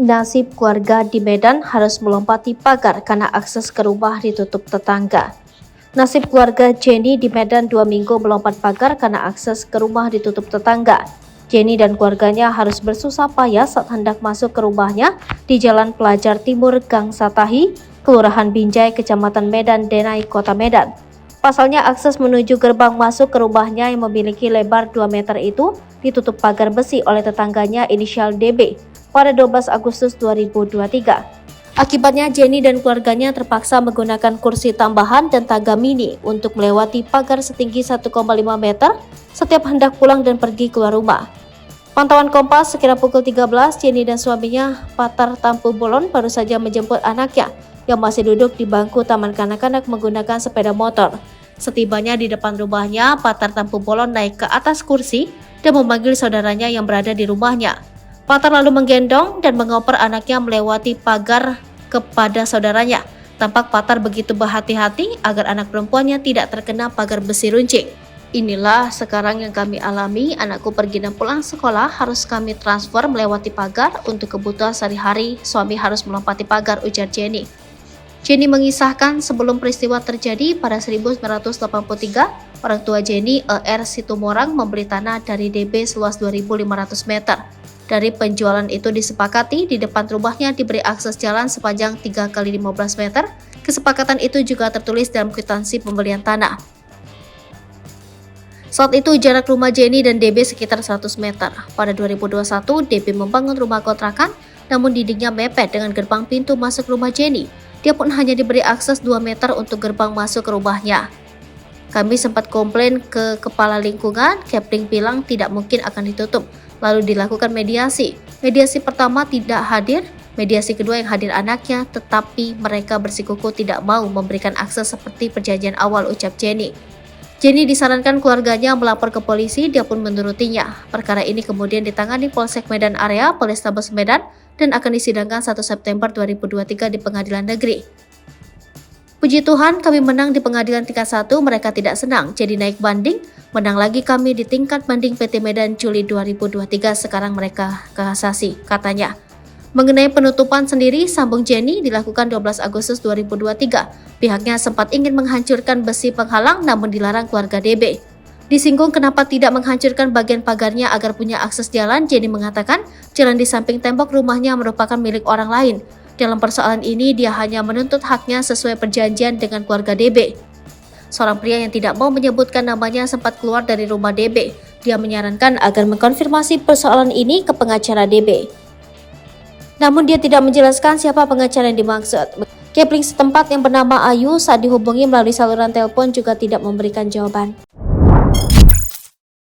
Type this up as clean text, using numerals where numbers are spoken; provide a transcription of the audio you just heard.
Nasib keluarga di Medan harus melompati pagar karena akses ke rumah ditutup tetangga. Nasib keluarga Jenny di Medan 2 minggu melompat pagar karena akses ke rumah ditutup tetangga. Jenny dan keluarganya harus bersusah payah saat hendak masuk ke rumahnya di Jalan Pelajar Timur, Gang Satahi, Kelurahan Binjai, Kecamatan Medan Denai, Kota Medan. Pasalnya akses menuju gerbang masuk ke rumahnya yang memiliki lebar 2 meter itu ditutup pagar besi oleh tetangganya inisial DB pada 12 Agustus 2023. Akibatnya Jenny dan keluarganya terpaksa menggunakan kursi tambahan dan tangga mini untuk melewati pagar setinggi 1,5 meter setiap hendak pulang dan pergi keluar rumah. Pantauan Kompas, sekira pukul 13, Jenny dan suaminya Patar Tampu Bolon baru saja menjemput anaknya yang masih duduk di bangku taman kanak-kanak menggunakan sepeda motor. Setibanya di depan rumahnya, Patar Tampu Bolon naik ke atas kursi dan memanggil saudaranya yang berada di rumahnya. Patar lalu menggendong dan mengoper anaknya melewati pagar kepada saudaranya. Tampak Patar begitu berhati-hati agar anak perempuannya tidak terkena pagar besi runcing. Inilah sekarang yang kami alami, anakku pergi dan pulang sekolah harus kami transfer melewati pagar untuk kebutuhan sehari-hari, suami harus melompati pagar, ujar Jenny. Jenny mengisahkan sebelum peristiwa terjadi pada 1983, orang tua Jenny, ER Situmorang, membeli tanah dari DB seluas 2.500 meter. Dari penjualan itu disepakati di depan rumahnya diberi akses jalan sepanjang 3 x 15 meter. Kesepakatan itu juga tertulis dalam kwitansi pembelian tanah. Saat itu jarak rumah Jenny dan DB sekitar 100 meter. Pada 2021, DB membangun rumah kontrakan, namun dindingnya mepet dengan gerbang pintu masuk rumah Jenny. Dia pun hanya diberi akses 2 meter untuk gerbang masuk ke rumahnya. Kami sempat komplain ke kepala lingkungan, Kepling bilang tidak mungkin akan ditutup. Lalu dilakukan mediasi. Mediasi pertama tidak hadir, mediasi kedua yang hadir anaknya, tetapi mereka bersikukuh tidak mau memberikan akses seperti perjanjian awal, ucap Jenny. Jenny disarankan keluarganya melapor ke polisi, dia pun menurutinya. Perkara ini kemudian ditangani Polsek Medan Area, Polrestabes Medan, dan akan disidangkan 1 September 2023 di Pengadilan Negeri. Puji Tuhan, kami menang di pengadilan tingkat 1, mereka tidak senang, jadi naik banding, menang lagi kami di tingkat banding PT Medan Juli 2023, sekarang mereka kasasi, katanya. Mengenai penutupan sendiri, sambung Jenny, dilakukan 12 Agustus 2023. Pihaknya sempat ingin menghancurkan besi penghalang namun dilarang keluarga DB. Disinggung kenapa tidak menghancurkan bagian pagarnya agar punya akses jalan, Jenny mengatakan jalan di samping tembok rumahnya merupakan milik orang lain. Dalam persoalan ini, dia hanya menuntut haknya sesuai perjanjian dengan keluarga DB. Seorang pria yang tidak mau menyebutkan namanya sempat keluar dari rumah DB. Dia menyarankan agar mengkonfirmasi persoalan ini ke pengacara DB. Namun dia tidak menjelaskan siapa pengacara yang dimaksud. Kepling setempat yang bernama Ayu saat dihubungi melalui saluran telepon juga tidak memberikan jawaban.